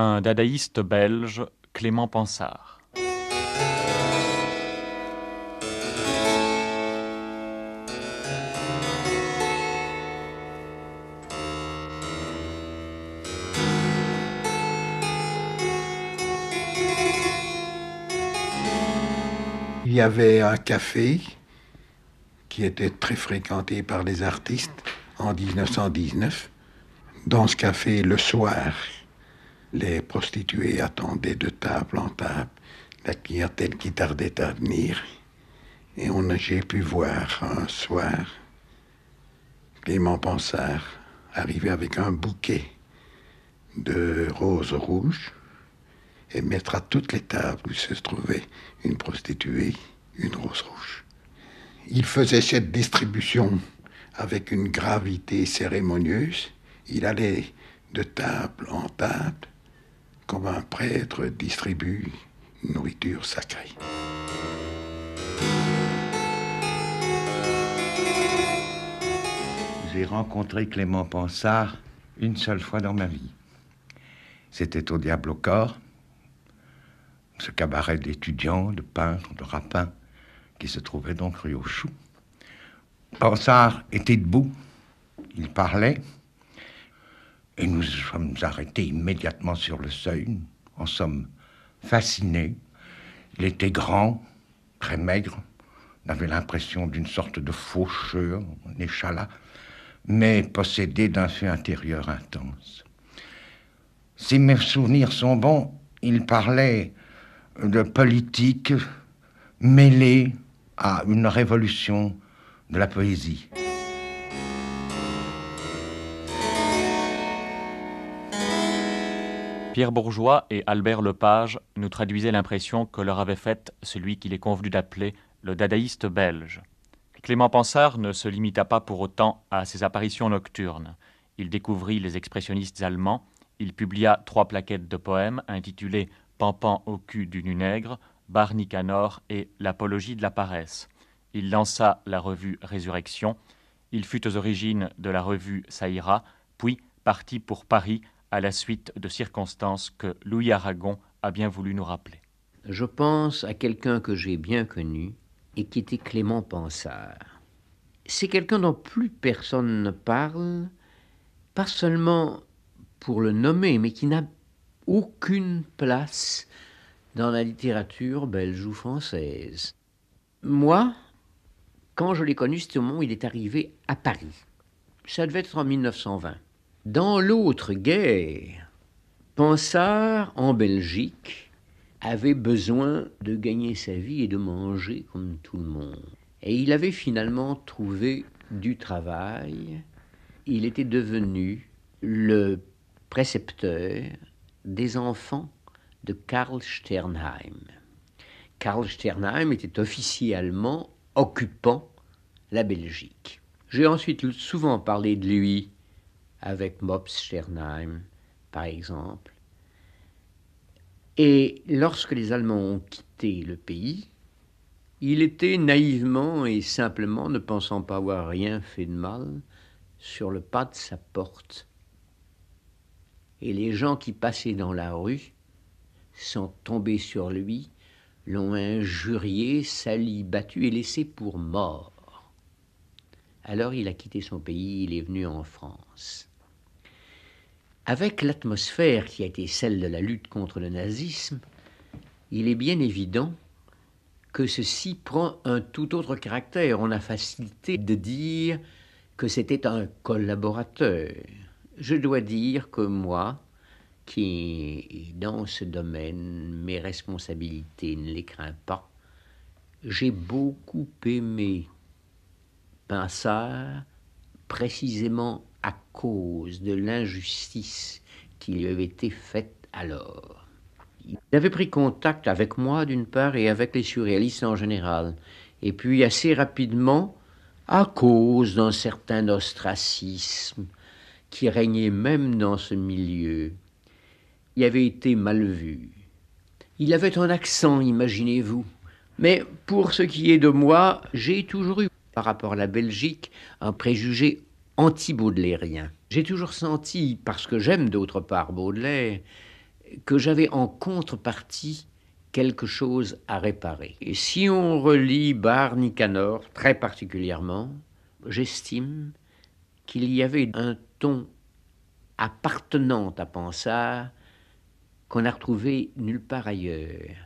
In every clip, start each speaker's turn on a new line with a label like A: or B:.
A: Un dadaïste belge, Clément Pansart.
B: Il y avait un café qui était très fréquenté par les artistes en 1919. Dans ce café, le soir, les prostituées attendaient de table en table la clientèle qui tardait à venir. Et j'ai pu voir un soir Clément Pansart arriver avec un bouquet de roses rouges et mettre à toutes les tables où se trouvait une prostituée une rose rouge. Il faisait cette distribution avec une gravité cérémonieuse. Il allait de table en table comme un prêtre distribue une nourriture sacrée.
C: J'ai rencontré Clément Pansart une seule fois dans ma vie. C'était au Diable au corps, ce cabaret d'étudiants, de peintres, de rapins, qui se trouvait donc rue aux Choux. Pansart était debout, il parlait, et nous sommes arrêtés immédiatement sur le seuil, en somme fascinés. Il était grand, très maigre, on avait l'impression d'une sorte de faucheur, un échalas, mais possédé d'un feu intérieur intense. Si mes souvenirs sont bons, il parlait de politique mêlée à une révolution de la poésie.
A: Pierre Bourgeois et Albert Lepage nous traduisaient l'impression que leur avait faite celui qu'il est convenu d'appeler le dadaïste belge. Clément Pansart ne se limita pas pour autant à ses apparitions nocturnes. Il découvrit les expressionnistes allemands, il publia 3 plaquettes de poèmes intitulées Pampan au cul du nu nègre, Bar Nicanor et L'apologie de la paresse. Il lança la revue Résurrection, il fut aux origines de la revue Ça ira, puis partit pour Paris à la suite de circonstances que Louis Aragon a bien voulu nous rappeler.
D: Je pense à quelqu'un que j'ai bien connu et qui était Clément Pansart. C'est quelqu'un dont plus personne ne parle, pas seulement pour le nommer, mais qui n'a aucune place dans la littérature belge ou française. Moi, quand je l'ai connu, c'était au moment où il est arrivé à Paris. Ça devait être en 1920. Dans l'autre guerre, Pansart, en Belgique, avait besoin de gagner sa vie et de manger comme tout le monde. Et il avait finalement trouvé du travail. Il était devenu le précepteur des enfants de Karl Sternheim. Karl Sternheim était officier allemand occupant la Belgique. J'ai ensuite souvent parlé de lui avec Mops Sternheim, par exemple. Et lorsque les Allemands ont quitté le pays, il était naïvement et simplement, ne pensant pas avoir rien fait de mal, sur le pas de sa porte. Et les gens qui passaient dans la rue sont tombés sur lui, l'ont injurié, sali, battu et laissé pour mort. Alors il a quitté son pays, il est venu en France. Avec l'atmosphère qui a été celle de la lutte contre le nazisme, il est bien évident que ceci prend un tout autre caractère. On a facilité de dire que c'était un collaborateur. Je dois dire que moi, qui dans ce domaine, mes responsabilités ne les crains pas, j'ai beaucoup aimé Pansart précisément à cause de l'injustice qui lui avait été faite alors. Il avait pris contact avec moi d'une part et avec les surréalistes en général. Et puis assez rapidement, à cause d'un certain ostracisme qui régnait même dans ce milieu, il avait été mal vu. Il avait un accent, imaginez-vous. Mais pour ce qui est de moi, j'ai toujours eu, par rapport à la Belgique, un préjugé anti-baudelairien. J'ai toujours senti, parce que j'aime d'autre part Baudelaire, que j'avais en contrepartie quelque chose à réparer. Et si on relit Bar Nicanor très particulièrement, j'estime qu'il y avait un ton appartenant à Pansard qu'on n'a retrouvé nulle part ailleurs.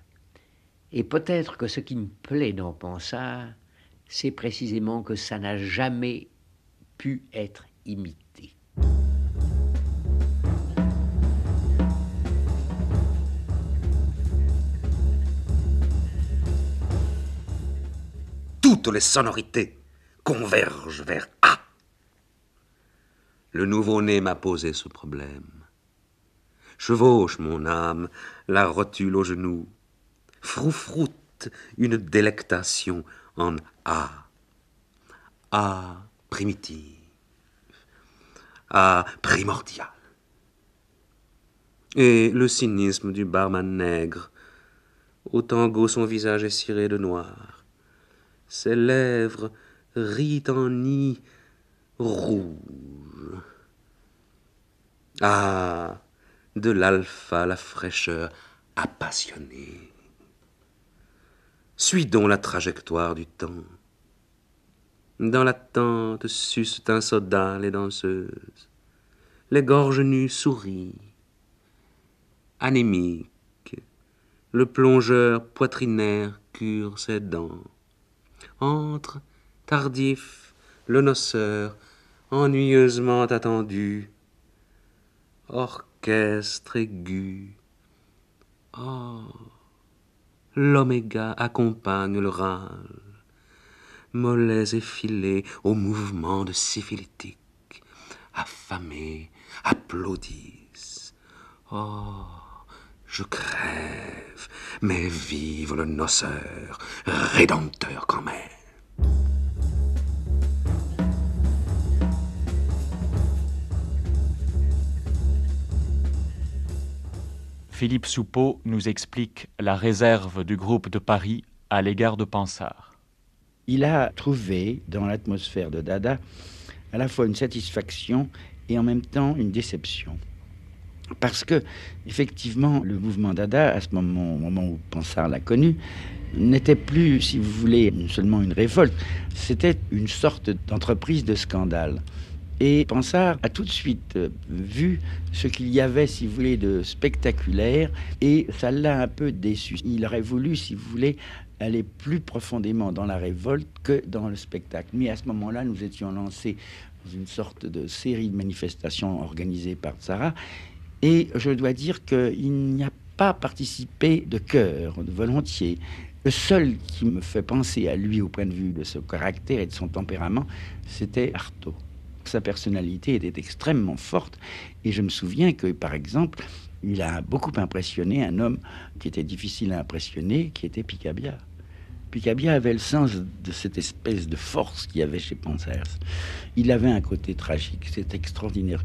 D: Et peut-être que ce qui me plaît dans Pansard, c'est précisément que ça n'a jamais pu être imité.
E: Toutes les sonorités convergent vers A. Le nouveau-né m'a posé ce problème. Chevauche mon âme, la rotule au genou, froufroute une délectation en A. A primitif, A primordial. Et le cynisme du barman nègre. Au tango, son visage est ciré de noir. Ses lèvres rient en nid rouge. Ah, de l'alpha la fraîcheur appassionnée. Suis donc la trajectoire du temps. Dans l'attente sucent un soda les danseuses. Les gorges nues sourient. Anémique, le plongeur poitrinaire cure ses dents. Entre, tardif, le noceur, ennuyeusement attendu. Orchestre aigu. Oh, l'oméga accompagne le râle. Mollets effilés au mouvement de syphilitique. Affamés applaudissent. Oh, je crève, mais vive le noceur, rédempteur quand même.
A: Philippe Soupeau nous explique la réserve du groupe de Paris à l'égard de Pansard.
F: Il a trouvé dans l'atmosphère de Dada à la fois une satisfaction et en même temps une déception. Parce que, effectivement, le mouvement Dada, à ce moment où Pansard l'a connu, n'était plus, si vous voulez, seulement une révolte, c'était une sorte d'entreprise de scandale. Et Pansard a tout de suite vu ce qu'il y avait, si vous voulez, de spectaculaire, et ça l'a un peu déçu. Il aurait voulu, si vous voulez, aller plus profondément dans la révolte que dans le spectacle. Mais à ce moment-là, nous étions lancés dans une sorte de série de manifestations organisées par Tzara, et je dois dire qu'il n'y a pas participé de cœur, de volontiers. Le seul qui me fait penser à lui au point de vue de son caractère et de son tempérament, c'était Artaud. Sa personnalité était extrêmement forte, et je me souviens que, par exemple, il a beaucoup impressionné un homme qui était difficile à impressionner, qui était Picabia. Picabia avait le sens de cette espèce de force qu'il y avait chez Pansard. Il avait un côté tragique, c'était extraordinaire.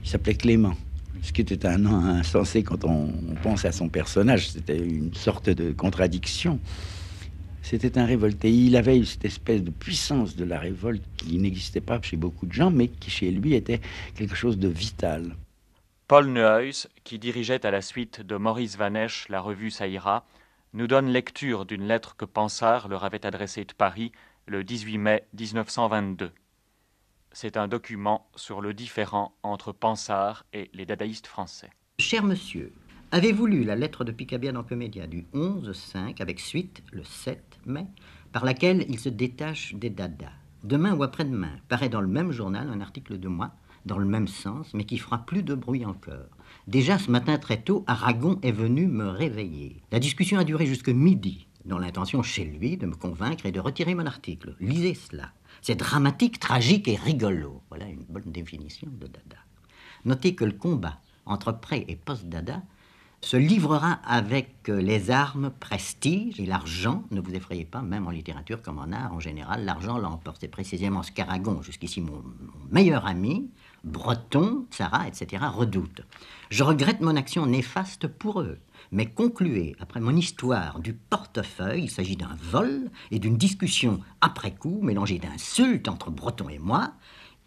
F: Il s'appelait Clément, ce qui était un nom insensé quand on pense à son personnage. C'était une sorte de contradiction. C'était un révolté. Il avait cette espèce de puissance de la révolte qui n'existait pas chez beaucoup de gens, mais qui chez lui était quelque chose de vital.
A: Paul Neuhaus, qui dirigeait à la suite de Maurice Vanesch la revue Ça ira, nous donne lecture d'une lettre que Pansard leur avait adressée de Paris le 18 mai 1922. C'est un document sur le différend entre Pansard et les dadaïstes français.
G: Cher monsieur, avez-vous lu la lettre de Picabia dans Comédia du 11-5 avec suite le 7 mai, par laquelle il se détache des dadas? Demain ou après-demain paraît dans le même journal un article de moi, dans le même sens, mais qui fera plus de bruit encore. Déjà ce matin très tôt, Aragon est venu me réveiller. La discussion a duré jusque midi, dans l'intention chez lui de me convaincre et de retirer mon article. Lisez cela. C'est dramatique, tragique et rigolo. Voilà une bonne définition de Dada. Notez que le combat entre pré et post-Dada se livrera avec les armes prestige et l'argent. Ne vous effrayez pas, même en littérature comme en art en général, l'argent l'emporte. C'est précisément ce qu'Aragon, jusqu'ici mon meilleur ami, Breton, Tzara, etc., redoute. Je regrette mon action néfaste pour eux, mais concluez, après mon histoire du portefeuille, il s'agit d'un vol et d'une discussion après coup, mélangée d'insultes entre Breton et moi,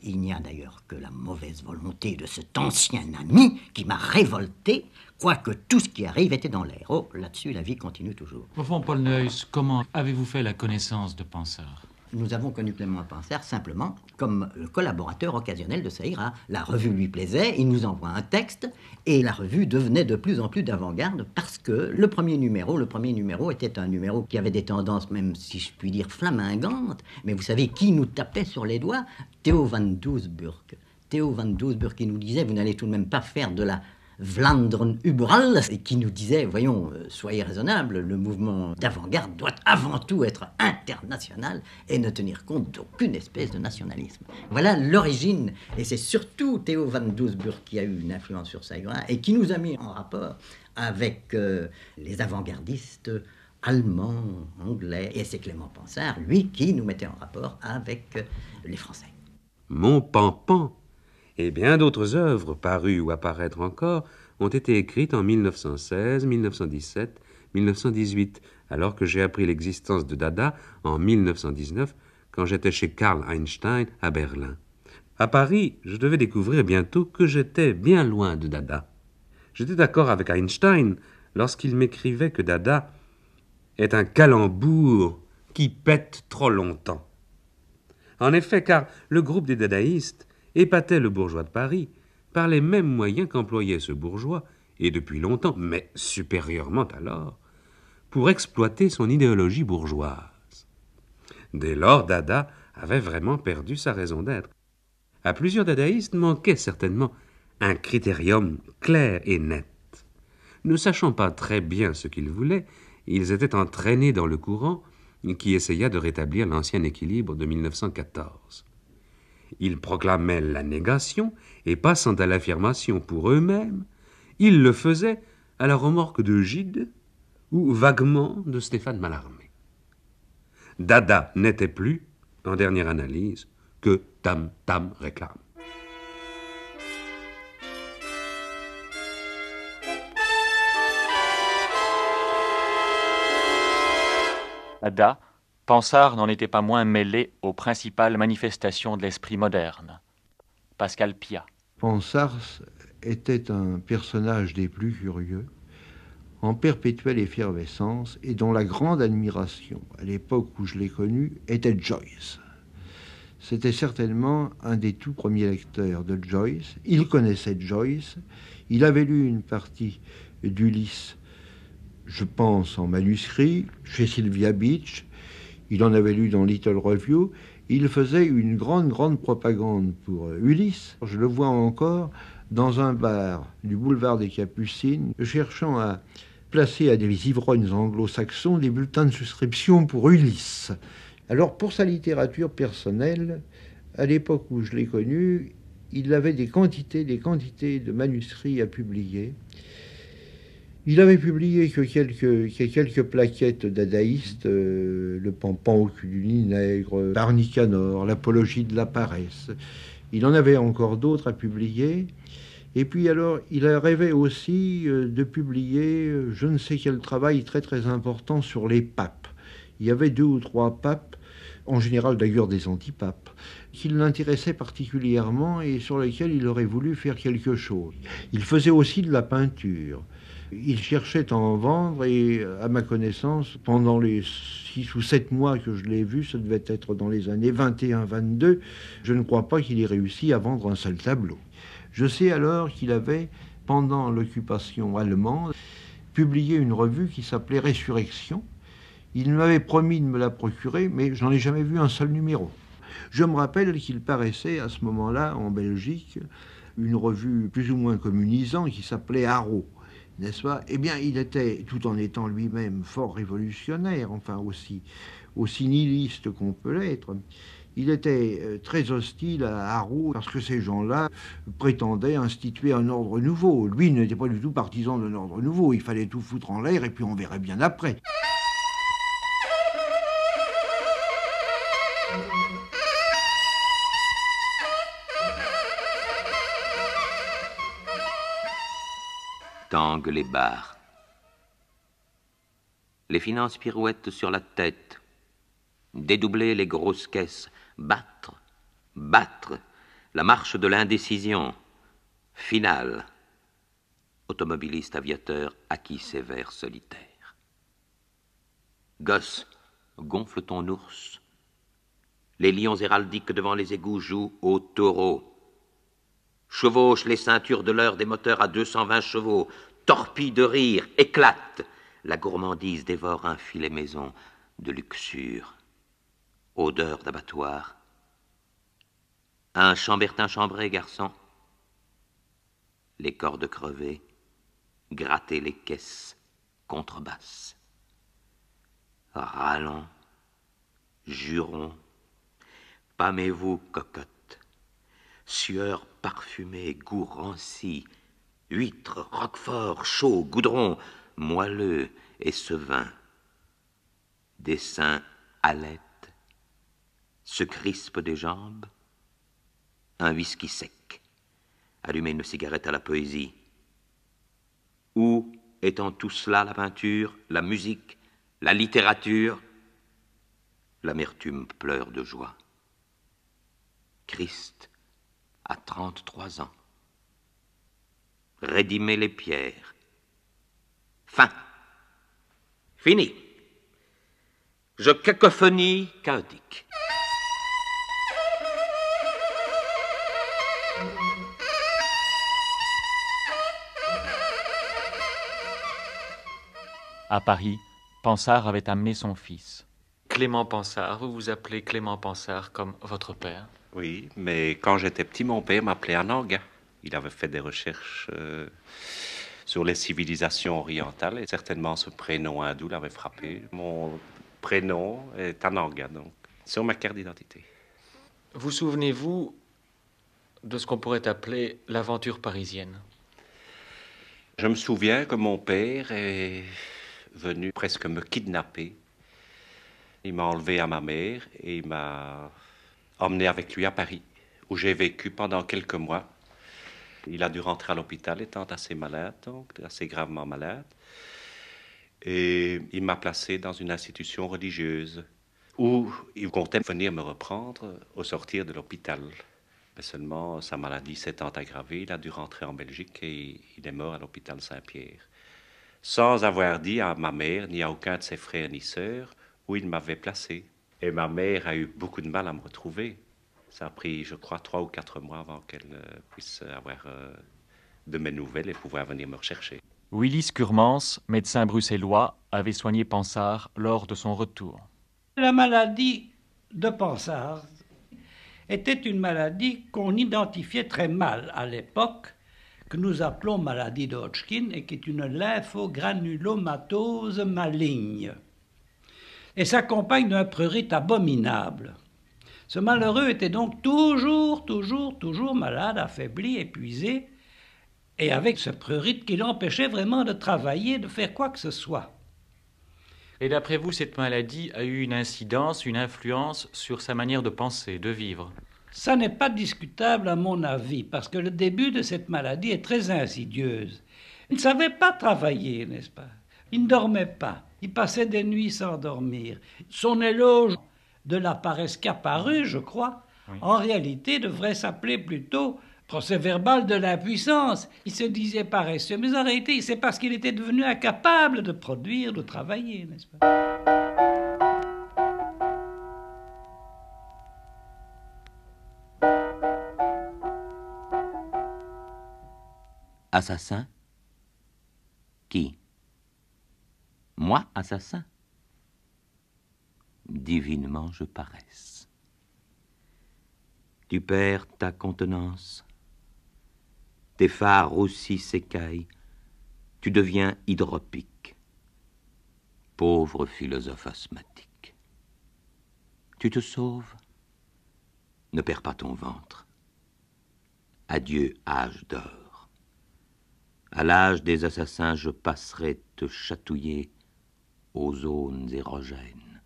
G: Il n'y a d'ailleurs que la mauvaise volonté de cet ancien ami qui m'a révolté, quoique tout ce qui arrive était dans l'air. Oh, là-dessus, la vie continue toujours.
H: Au fond, Paul Neuss, comment avez-vous fait la connaissance de Pansard?
G: Nous avons connu Clément Pansard simplement comme le collaborateur occasionnel de Ça ira. La revue lui plaisait, il nous envoie un texte, et la revue devenait de plus en plus d'avant-garde parce que le premier numéro était un numéro qui avait des tendances, même si je puis dire, flamingantes. Mais vous savez qui nous tapait sur les doigts? Theo van Doesburg. Theo van Doesburg qui nous disait, vous n'allez tout de même pas faire de la Vlaanderen Überall, et qui nous disait, voyons, soyez raisonnables, le mouvement d'avant-garde doit avant tout être international et ne tenir compte d'aucune espèce de nationalisme. Voilà l'origine, et c'est surtout Theo van Doesburg qui a eu une influence sur Ça ira et qui nous a mis en rapport avec les avant-gardistes allemands, anglais, et c'est Clément Pansard, lui, qui nous mettait en rapport avec les Français.
E: Mon Pampan et bien d'autres œuvres, parues ou à paraître encore, ont été écrites en 1916, 1917, 1918, alors que j'ai appris l'existence de Dada en 1919, quand j'étais chez Karl Einstein à Berlin. À Paris, je devais découvrir bientôt que j'étais bien loin de Dada. J'étais d'accord avec Einstein lorsqu'il m'écrivait que Dada est un calembour qui pète trop longtemps. En effet, car le groupe des dadaïstes épatait le bourgeois de Paris par les mêmes moyens qu'employait ce bourgeois, et depuis longtemps, mais supérieurement alors, pour exploiter son idéologie bourgeoise. Dès lors, Dada avait vraiment perdu sa raison d'être. À plusieurs dadaïstes manquait certainement un critérium clair et net. Ne sachant pas très bien ce qu'ils voulaient, ils étaient entraînés dans le courant qui essaya de rétablir l'ancien équilibre de 1914. Ils proclamaient la négation, et passant à l'affirmation pour eux-mêmes, ils le faisaient à la remorque de Gide ou vaguement de Stéphane Mallarmé. Dada n'était plus, en dernière analyse, que Tam Tam réclame.
A: Dada, Pansard n'en était pas moins mêlé aux principales manifestations de l'esprit moderne. Pascal Piat.
B: Pansard était un personnage des plus curieux, en perpétuelle effervescence, et dont la grande admiration, à l'époque où je l'ai connu, était Joyce. C'était certainement un des tout premiers lecteurs de Joyce. Il connaissait Joyce, il avait lu une partie d'Ulysse, je pense en manuscrit, chez Sylvia Beach. Il en avait lu dans Little Review. Il faisait une grande propagande pour Ulysse. Je le vois encore dans un bar du boulevard des Capucines, cherchant à placer à des ivrognes anglo-saxons des bulletins de souscription pour Ulysse. Alors, pour sa littérature personnelle, à l'époque où je l'ai connu, il avait des quantités de manuscrits à publier. Il avait publié que quelques plaquettes dadaïstes, le Pampan au cul du nid nègre, par Nicanor, l'apologie de la paresse. Il en avait encore d'autres à publier. Et puis alors, il rêvait aussi de publier je ne sais quel travail très important sur les papes. Il y avait 2 ou 3 papes, en général d'ailleurs des antipapes, qui l'intéressaient particulièrement et sur lesquels il aurait voulu faire quelque chose. Il faisait aussi de la peinture. Il cherchait à en vendre et, à ma connaissance, pendant les 6 ou 7 mois que je l'ai vu, ça devait être dans les années 21-22, je ne crois pas qu'il ait réussi à vendre un seul tableau. Je sais alors qu'il avait, pendant l'occupation allemande, publié une revue qui s'appelait Résurrection. Il m'avait promis de me la procurer, mais je n'en ai jamais vu un seul numéro. Je me rappelle qu'il paraissait à ce moment-là, en Belgique, une revue plus ou moins communisante qui s'appelait Haro. N'est-ce pas? Eh bien, il était, tout en étant lui-même fort révolutionnaire, enfin aussi nihiliste qu'on peut l'être, il était très hostile à Haro parce que ces gens-là prétendaient instituer un ordre nouveau. Lui, il n'était pas du tout partisan d'un ordre nouveau. Il fallait tout foutre en l'air et puis on verrait bien après.
I: Tanguent les barres. Les finances pirouettent sur la tête. Dédoubler les grosses caisses. Battre. La marche de l'indécision. Finale. Automobiliste aviateur acquis sévère solitaire. Gosse, gonfle ton ours. Les lions héraldiques devant les égouts jouent au taureau. Chevauche les ceintures de l'heure des moteurs à 220 chevaux. Torpille de rire, éclate. La gourmandise dévore un filet maison de luxure. Odeur d'abattoir. Un chambertin chambré, garçon. Les cordes crevées. Gratter les caisses contrebasses. Rallons. Jurons. Pâmez-vous, cocotte. Sueur parfumée, goût ranci. Huîtres, roquefort, chaud, goudron, moelleux et sevin. Des seins haletent. Se crispent des jambes. Un whisky sec. Allumer une cigarette à la poésie. Où est en tout cela la peinture, la musique, la littérature? L'amertume pleure de joie. Christ a 33 ans. Rédimer les pierres. Fin. Fini. Je cacophonie chaotique.
A: À Paris, Pansard avait amené son fils.
J: Clément Pansard, vous vous appelez Clément Pansard comme votre père?
K: Oui, mais quand j'étais petit, mon père m'appelait Ananga. Il avait fait des recherches sur les civilisations orientales et certainement ce prénom hindou l'avait frappé. Mon prénom est Ananga, donc, sur ma carte d'identité.
J: Vous souvenez-vous de ce qu'on pourrait appeler l'aventure parisienne?
K: Je me souviens que mon père est venu presque me kidnapper. Il m'a enlevé à ma mère et il m'a emmené avec lui à Paris, où j'ai vécu pendant quelques mois. Il a dû rentrer à l'hôpital étant assez malade, donc assez gravement malade. Et il m'a placé dans une institution religieuse où il comptait venir me reprendre au sortir de l'hôpital. Mais seulement sa maladie s'étant aggravée, il a dû rentrer en Belgique et il est mort à l'hôpital Saint-Pierre. Sans avoir dit à ma mère, ni à aucun de ses frères ni sœurs, où il m'avait placé. Et ma mère a eu beaucoup de mal à me retrouver. Ça a pris, je crois, 3 ou 4 mois avant qu'elle puisse avoir de mes nouvelles et pouvoir venir me rechercher.
A: Willis Curmans, médecin bruxellois, avait soigné Pansard lors de son retour.
L: La maladie de Pansard était une maladie qu'on identifiait très mal à l'époque, que nous appelons maladie de Hodgkin et qui est une lymphogranulomatose maligne. Et s'accompagne d'un prurite abominable. Ce malheureux était donc toujours malade, affaibli, épuisé, et avec ce prurite qui l'empêchait vraiment de travailler, de faire quoi que ce soit.
J: Et d'après vous, cette maladie a eu une incidence, une influence sur sa manière de penser, de vivre?
L: Ça n'est pas discutable à mon avis, parce que le début de cette maladie est très insidieuse. Il ne savait pas travailler, n'est-ce pas? Il ne dormait pas. Il passait des nuits sans dormir. Son éloge de la paresse qu'apparue, je crois, en réalité devrait s'appeler plutôt procès-verbal de l'impuissance. Il se disait paresseux, mais en réalité, c'est parce qu'il était devenu incapable de produire, de travailler, n'est-ce pas?
I: Assassin? Qui? Moi, assassin? Divinement je paresse. Tu perds ta contenance. Tes phares aussi s'écaillent. Tu deviens hydropique. Pauvre philosophe asthmatique. Tu te sauves. Ne perds pas ton ventre. Adieu, âge d'or. À l'âge des assassins, je passerai te chatouiller aux zones érogènes.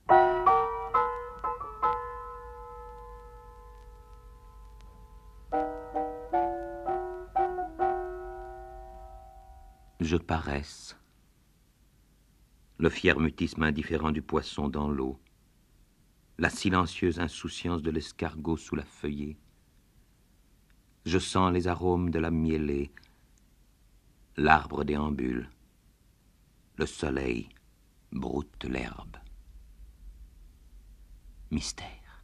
I: Je paresse. Le fier mutisme indifférent du poisson dans l'eau. La silencieuse insouciance de l'escargot sous la feuillée. Je sens les arômes de la mielée. L'arbre déambule. Le soleil broute l'herbe. Mystère.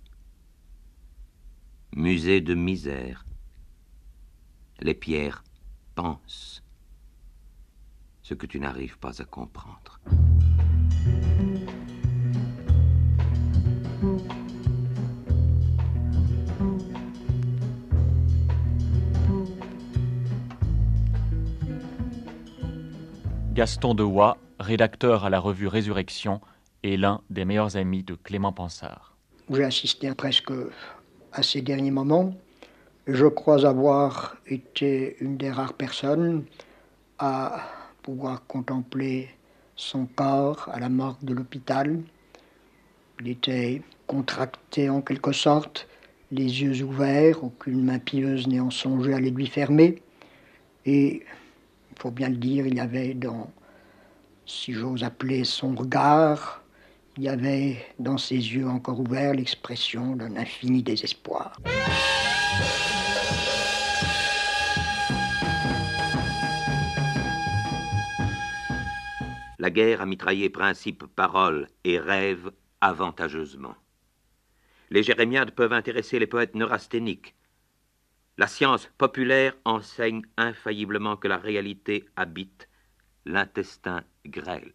I: Musée de misère. Les pierres pensent ce que tu n'arrives pas à comprendre.
A: Gaston Dehoy, rédacteur à la revue Résurrection, est l'un des meilleurs amis de Clément Pansart.
M: J'ai assisté presque à ces derniers moments. Je crois avoir été une des rares personnes à pouvoir contempler son corps à la morgue de l'hôpital. Il était contracté en quelque sorte, les yeux ouverts, aucune main pieuse n'ayant songé à les lui fermer. Et, il faut bien le dire, il y avait dans, si j'ose appeler son regard, il y avait dans ses yeux encore ouverts l'expression d'un infini désespoir.
I: La guerre a mitraillé principes, paroles et rêves avantageusement. Les jérémiades peuvent intéresser les poètes neurasthéniques. La science populaire enseigne infailliblement que la réalité habite l'intestin grêle.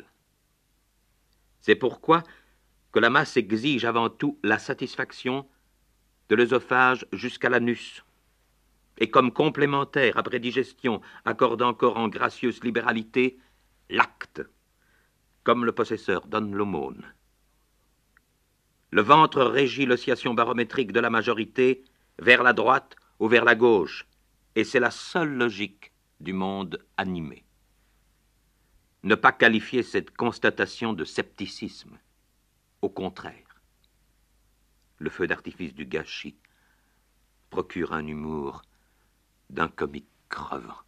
I: C'est pourquoi que la masse exige avant tout la satisfaction de l'œsophage jusqu'à l'anus, et comme complémentaire après digestion accorde encore en gracieuse libéralité l'acte, comme le possesseur donne l'aumône. Le ventre régit l'oscillation barométrique de la majorité vers la droite ou vers la gauche, et c'est la seule logique du monde animé. Ne pas qualifier cette constatation de scepticisme. Au contraire, le feu d'artifice du gâchis procure un humour d'un comique crevant.